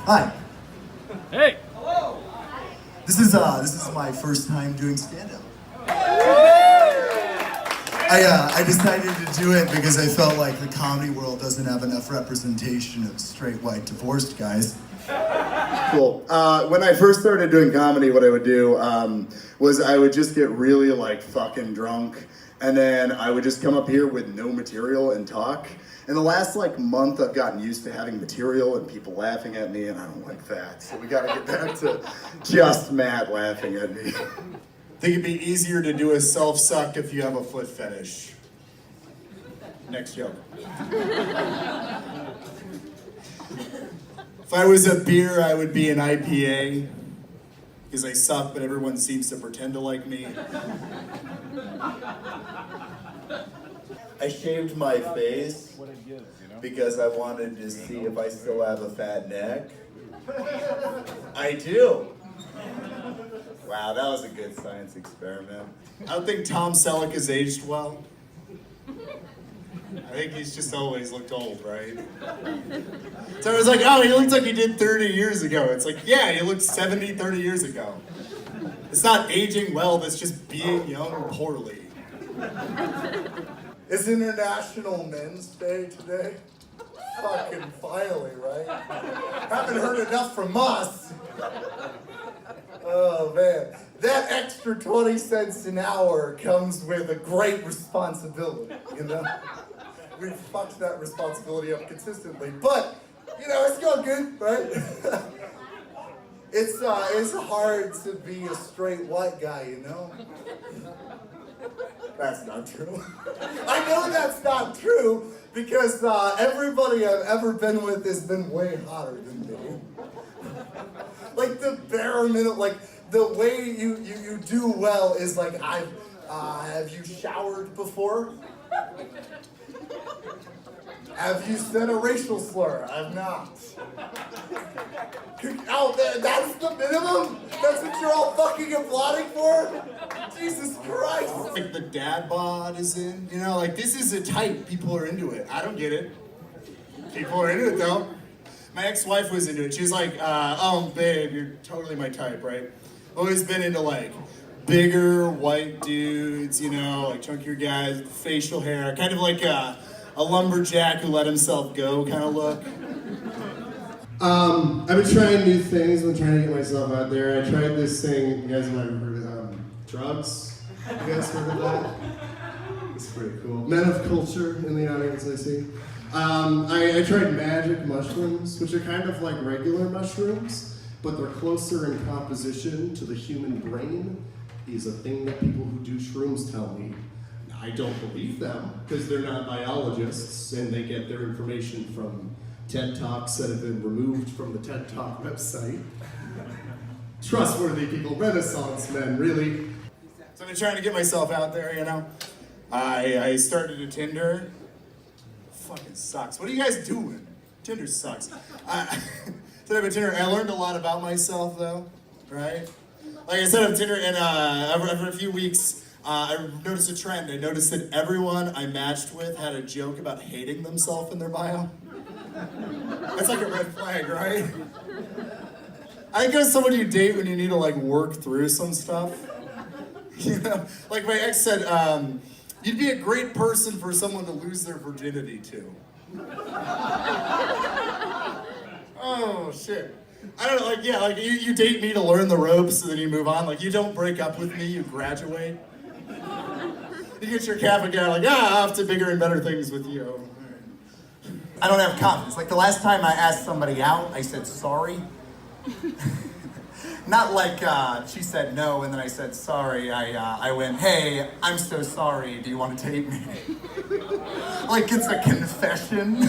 Hi. Hey. This is my first time doing stand-up. I decided to do it because I felt like the comedy world doesn't have enough representation of straight white divorced guys. Cool. When I first started doing comedy, what I would do was I would just get really like fucking drunk, and then I would just come up here with no material and talk. In the last like month, I've gotten used to having material and people laughing at me, and I don't like that. So we gotta get back to just Matt laughing at me. I think it'd be easier to do a self-suck if you have a foot fetish. Next joke. If I was a beer, I would be an IPA. Because I suck, but everyone seems to pretend to like me. I shaved my face because I wanted to see if I still have a fat neck. I do. Wow, that was a good science experiment. I don't think Tom Selleck has aged well. I think he's just always looked old, right? So I was like, oh, he looks like he did 30 years ago. It's like, yeah, he looked 70, 30 years ago. It's not aging well, that's just being young poorly. It's International Men's Day today. Fucking finally, right? Haven't heard enough from us. Oh man, that extra 20 cents an hour comes with a great responsibility, you know? We've fucked that responsibility up consistently, but, you know, it's going good, right? It's hard to be a straight white guy, you know? That's not true. I know that's not true because everybody I've ever been with has been way hotter than me. Like the bare minimum, like the way you do well is like have you showered before? Have you said a racial slur? I've not. Out there, that's the minimum? That's what you're all fucking applauding for? Jesus Christ. Like the dad bod is in, you know, like this is a type, people are into it. I don't get it. People are into it though. My ex-wife was into it. She was like, oh babe, you're totally my type, right? Always been into like bigger white dudes, you know, like chunkier guys, facial hair, kind of like a lumberjack who let himself go kind of look. I've been trying new things. I've been trying to get myself out there. I tried this thing. You guys might have heard of drugs. You guys heard of that? It's pretty cool. Men of culture in the audience, I see. I tried magic mushrooms, which are kind of like regular mushrooms, but they're closer in composition to the human brain. Is a thing that people who do shrooms tell me. I don't believe them because they're not biologists and they get their information from TED Talks that have been removed from the TED Talk website. Trustworthy people, Renaissance men, really. So I've been trying to get myself out there, you know. I started a Tinder. Fucking sucks. What are you guys doing? Tinder sucks. So I have a Tinder. I learned a lot about myself though, right? Like I said, on Tinder, and after a few weeks, I noticed a trend. I noticed that everyone I matched with had a joke about hating themselves in their bio. That's like a red flag, right? I think it's someone you date when you need to like work through some stuff. You know, like my ex said, you'd be a great person for someone to lose their virginity to. Oh shit. I don't know, like yeah, like you date me to learn the ropes and then you move on. Like you don't break up with me, you graduate. You get your cap again, like off to bigger and better things with you. I don't have confidence. Like the last time I asked somebody out, I said sorry. Not like she said no and then I said sorry. I went, hey, I'm so sorry. Do you want to date me? Like it's a confession.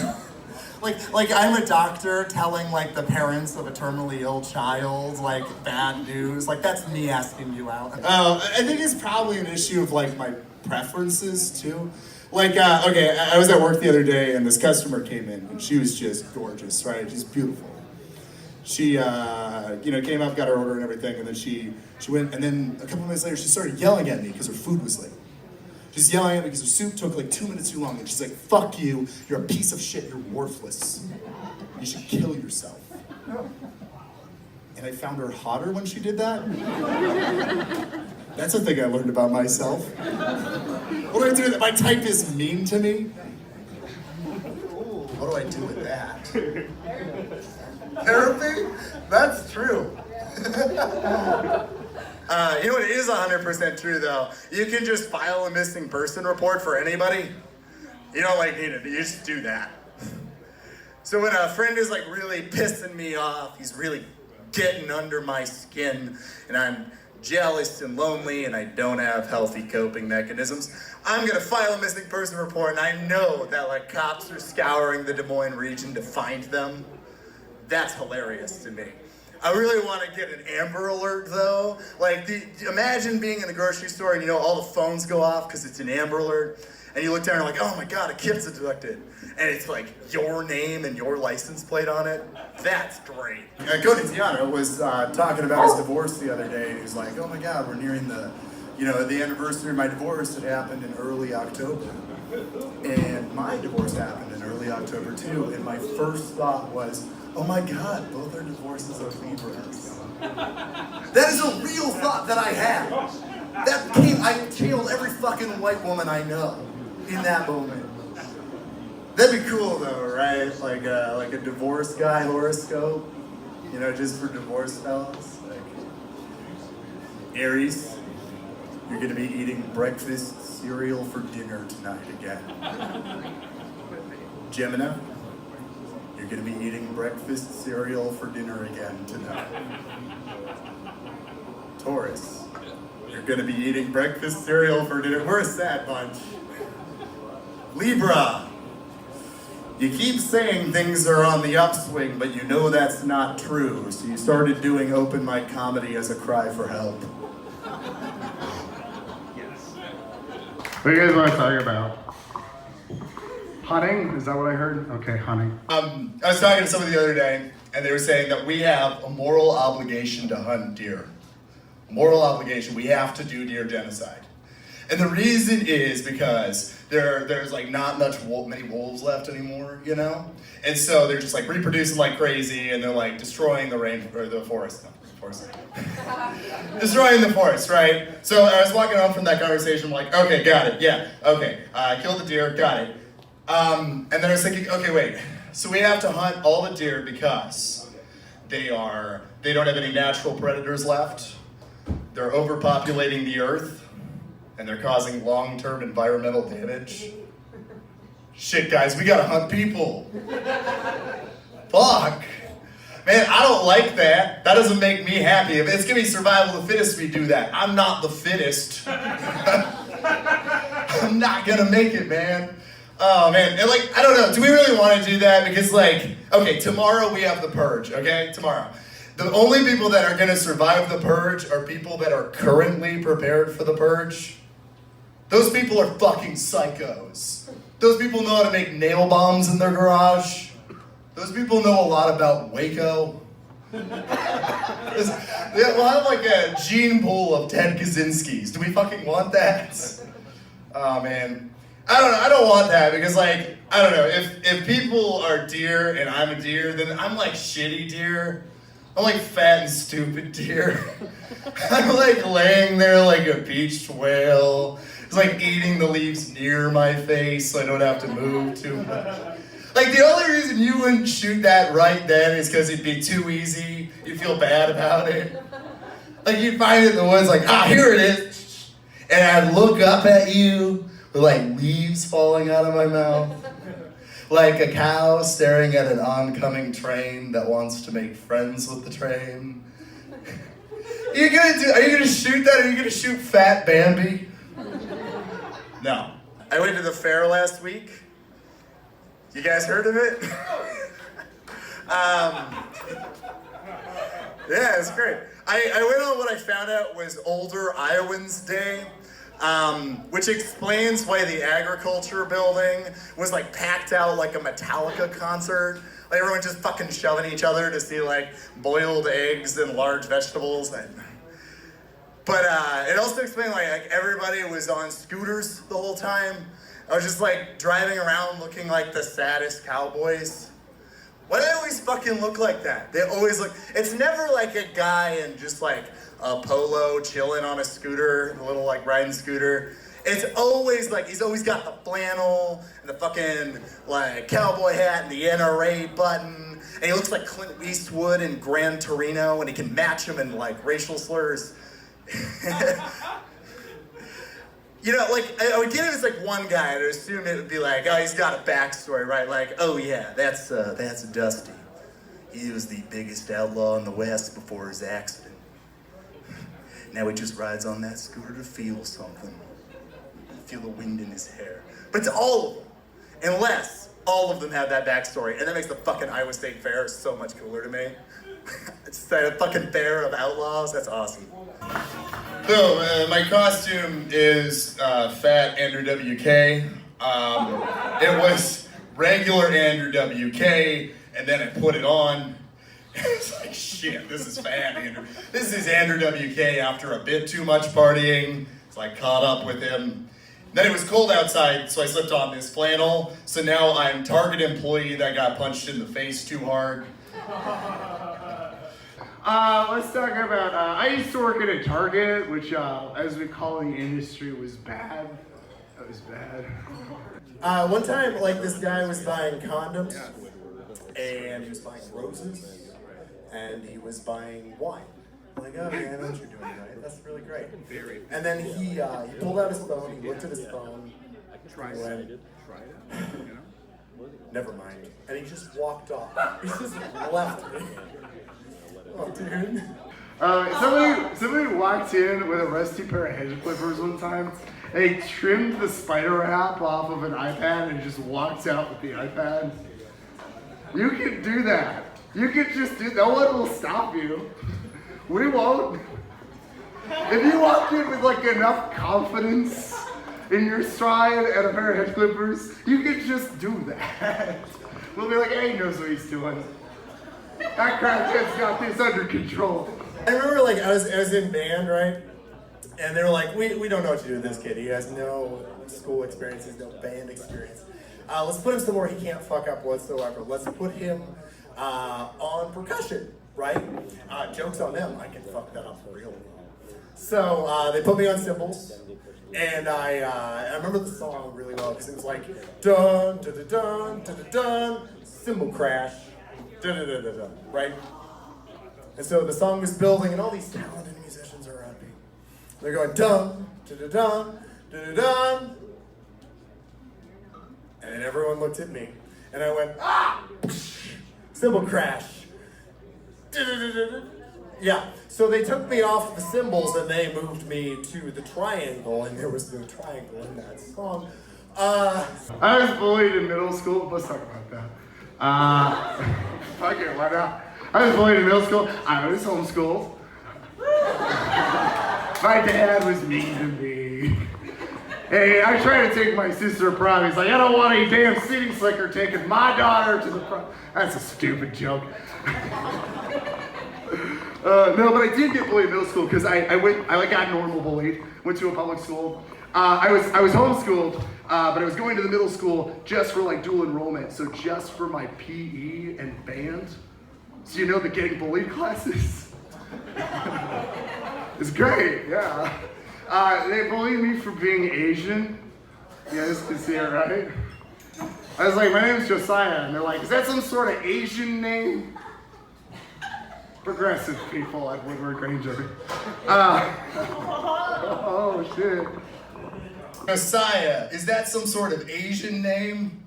Like I'm a doctor telling like the parents of a terminally ill child like bad news. Like that's me asking you out. Oh, I think it's probably an issue of like my preferences too. Like, okay, I was at work the other day and this customer came in and she was just gorgeous, right? She's beautiful. She, came up, got her order and everything, and then she went, and then a couple minutes later she started yelling at me because her food was late. She's yelling at me because her soup took like 2 minutes too long, and she's like, fuck you, you're a piece of shit, you're worthless. You should kill yourself. And I found her hotter when she did that. That's a thing I learned about myself. What do I do? My type is mean to me. What do I do with that? Therapy? That's true. You know what is 100% true though? You can just file a missing person report for anybody. You don't like need it, you just do that. So when a friend is like really pissing me off, he's really getting under my skin, and I'm jealous and lonely and I don't have healthy coping mechanisms, I'm gonna file a missing person report, and I know that like cops are scouring the Des Moines region to find them. That's hilarious to me. I really want to get an Amber Alert though. Like, imagine being in the grocery store and all the phones go off because it's an Amber Alert, and you look down and you're like, oh my God, a kid's abducted. And it's like your name and your license plate on it. That's great. Cody Tiana was talking about his divorce the other day, and he was like, oh my God, we're nearing the anniversary of my divorce. It happened in early October. And my divorce happened in early October too, and my first thought was, oh my God, both our divorces are Libras. That is a real thought that I had. I channeled every fucking white woman I know in that moment. That'd be cool though, right? Like a divorce guy horoscope, just for divorce fellas. Like, Aries, you're gonna be eating breakfast cereal for dinner tonight again. Gemini, you're gonna be eating breakfast cereal for dinner again tonight. Taurus, you're gonna be eating breakfast cereal for dinner. We're a sad bunch. Libra, you keep saying things are on the upswing, but you know that's not true. So you started doing open mic comedy as a cry for help. What do you guys want to talk about? Hunting? Is that what I heard? Okay, hunting. I was talking to somebody the other day, and they were saying that we have a moral obligation to hunt deer. A moral obligation. We have to do deer genocide. And the reason is because there's like not many wolves left anymore, And so they're just like reproducing like crazy, and they're like destroying the forest. Destroying the forest, right? So I was walking home from that conversation, I'm like, okay, got it, yeah, okay. Killed the deer, got it. And then I was thinking, okay, wait. So we have to hunt all the deer because they don't have any natural predators left. They're overpopulating the earth, and they're causing long-term environmental damage. Shit, guys, we gotta hunt people. Fuck. Man, I don't like that. That doesn't make me happy. If it's gonna be survival of the fittest, we do that. I'm not the fittest. I'm not gonna make it, man. Oh, man. And like, I don't know. Do we really want to do that? Because like, okay, tomorrow we have the purge, okay? Tomorrow. The only people that are gonna survive the purge are people that are currently prepared for the purge. Those people are fucking psychos. Those people know how to make nail bombs in their garage. Those people know a lot about Waco. We'll have like a gene pool of Ted Kaczynskis. Do we fucking want that? Oh man. I don't know, I don't want that because like, I don't know, if people are deer and I'm a deer, then I'm like shitty deer. I'm like fat and stupid deer. I'm like laying there like a beached whale. It's like eating the leaves near my face so I don't have to move too much. Like the only reason you wouldn't shoot that right then is because it'd be too easy. You'd feel bad about it. Like you'd find it in the woods like, here it is. And I'd look up at you with like leaves falling out of my mouth. Like a cow staring at an oncoming train that wants to make friends with the train. Are you gonna shoot that? Are you gonna shoot Fat Bambi? No. I went to the fair last week. You guys heard of it? Yeah, it's great. I went on what I found out was Older Iowans Day, which explains why the agriculture building was like packed out like a Metallica concert. Like everyone just fucking shoving each other to see like boiled eggs and large vegetables. But it also explained like everybody was on scooters the whole time. I was just like driving around looking like the saddest cowboys Why do they always fucking look like that? They always look, it's never like a guy in just like a polo chilling on a scooter, a little like riding scooter. It's always like, he's always got the flannel and the fucking like cowboy hat and the NRA button. And he looks like Clint Eastwood in Gran Torino, and he can match him in like racial slurs. You know, like, I would get it as like one guy, I'd assume it would be like, oh, he's got a backstory, right? Like, oh yeah, that's Dusty. He was the biggest outlaw in the West before his accident. Now he just rides on that scooter to feel something. Feel the wind in his hair. But it's all of them, unless all of them have that backstory, and that makes the fucking Iowa State Fair so much cooler to me. It's a fucking fair of outlaws, that's awesome. So, my costume is Fat Andrew WK. It was regular Andrew WK, and then I put it on. It's like, shit, this is Fat Andrew. This is Andrew WK after a bit too much partying. So I caught up with him. Then it was cold outside, so I slipped on this flannel. So now I'm Target employee that got punched in the face too hard. Let's talk about, I used to work at a Target, which, as we call in the industry, was bad. That was bad. One time, like, this guy was buying condoms, and he was buying roses, and he was buying wine. I'm like, oh man, I know what you're doing, right? That's really great. And then he pulled out his phone, he looked at his phone, and went, never mind. And he just walked off. He just left me. Oh, dude. Somebody walked in with a rusty pair of hedge clippers one time. And he trimmed the spider wrap off of an iPad and just walked out with the iPad. You can do that. You can just do. No one will stop you. We won't. If you walk in with like enough confidence in your stride and a pair of hedge clippers, you can just do that. We'll be like, hey, he knows what he's doing. That crackhead's got this under control. I remember, like, I was in band, right? And they were like, we don't know what to do with this kid. He has no school experience, he has no band experience. Let's put him somewhere he can't fuck up whatsoever. Let's put him on percussion, right? Joke's on them, I can fuck that up real well. So they put me on cymbals, and I remember the song really well because it was like dun dun dun dun dun dun, cymbal crash, dun dun dun dun dun, right? And so the song was building, and all these talented musicians are rapping. They're going dun dun dun dun dun dun, and then everyone looked at me, and I went ah, cymbal crash. Yeah, so they took me off the cymbals and they moved me to the triangle, and there was no triangle in that song. I was bullied in middle school. Let's talk about that. Fuck it, why not? I was bullied in middle school. I was homeschooled. My dad was mean to me. Hey, I tried to take my sister to prom. He's like, I don't want any damn city slicker taking my daughter to the prom. That's a stupid joke. No, but I did get bullied in middle school because I got normal bullied. Went to a public school. I was homeschooled, but I was going to the middle school just for like dual enrollment, so just for my PE and band. So you know the getting bullied classes? It's great, yeah. They bullied me for being Asian. You guys can see it, right? I was like, my name's Josiah, and they're like, is that some sort of Asian name? Progressive people at Woodward Granger. Oh shit. Josiah, is that some sort of Asian name?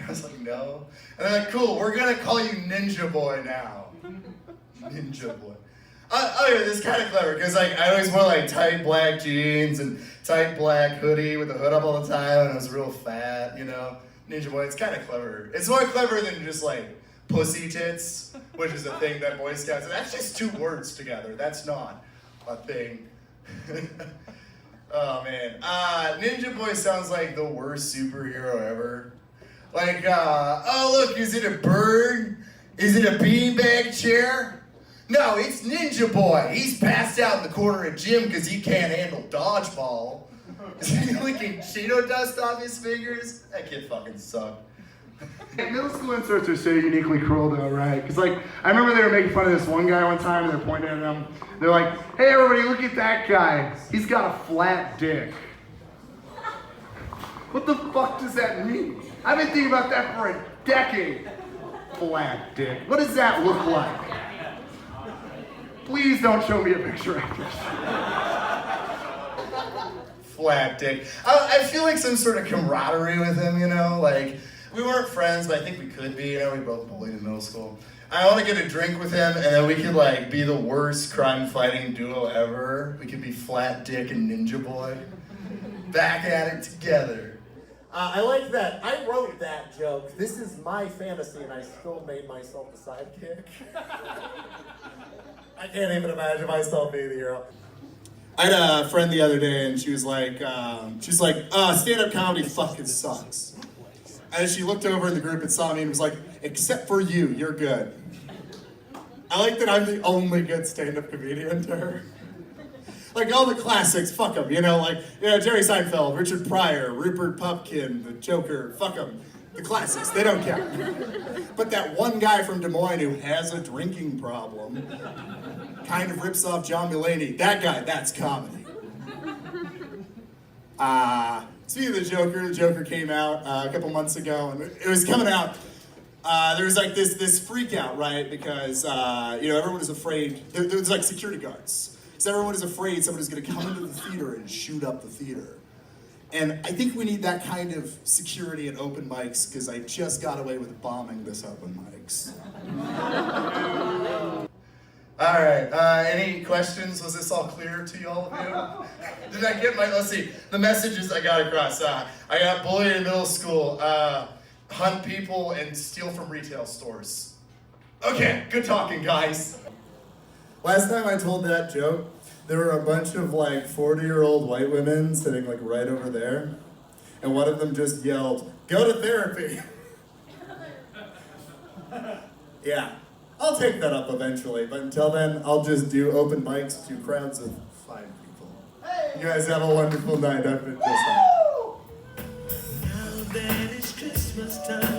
I was like, no. And they're like, cool, we're gonna call you Ninja Boy now. Ninja Boy. Oh yeah, this is kind of clever, because like I always wore like tight black jeans and tight black hoodie with the hood up all the time, and I was real fat, you know. Ninja Boy, it's kind of clever. It's more clever than just like pussy tits, which is a thing that Boy Scouts, and that's just two words together. That's not a thing. Oh man, Ninja Boy sounds like the worst superhero ever. Like, oh look, is it a bird? Is it a beanbag chair? No, it's Ninja Boy. He's passed out in the corner of gym because he can't handle dodgeball. Is he licking Cheeto dust off his fingers? That kid fucking sucked. Middle school inserts are so uniquely cruel though, right? Because like, I remember they were making fun of this one guy one time and they're pointing at him. They're like, hey everybody, look at that guy. He's got a flat dick. What the fuck does that mean? I've been thinking about that for a decade. Flat dick. What does that look like? Please don't show me a picture after this. Flat dick. I feel like some sort of camaraderie with him, you know? Like, we weren't friends, but I think we could be, you know? We both bullied in middle school. I want to get a drink with him, and then we could, like, be the worst crime-fighting duo ever. We could be Flat Dick and Ninja Boy. Back at it together. I like that. I wrote that joke. This is my fantasy, and I still made myself the sidekick. I can't even imagine myself being the hero. I had a friend the other day, and she was like, stand-up comedy fucking sucks. And she looked over in the group and saw me and was like, except for you, you're good. I like that I'm the only good stand-up comedian to her. Like all the classics, fuck them, you know, like, Jerry Seinfeld, Richard Pryor, Rupert Pupkin, the Joker, fuck them. The classics, they don't count. But that one guy from Des Moines who has a drinking problem kind of rips off John Mulaney. That guy, that's comedy. Speaking of the Joker came out a couple months ago, and it was coming out. There was like this freak out, right? Because, everyone is afraid. There was like security guards. Because everyone is afraid someone is going to come into the theater and shoot up the theater. And I think we need that kind of security at open mics, because I just got away with bombing this open mics. All right, any questions? Was this all clear to all of you? Did I get let's see, the messages I got across. I got bullied in middle school, hunt people and steal from retail stores. Okay, good talking, guys. Last time I told that joke, there were a bunch of like 40-year-old white women sitting like right over there, and one of them just yelled, "Go to therapy." Yeah, I'll take that up eventually, but until then, I'll just do open mics to crowds of 5 people. You guys have a wonderful night. I've been just Now that it's Christmas time.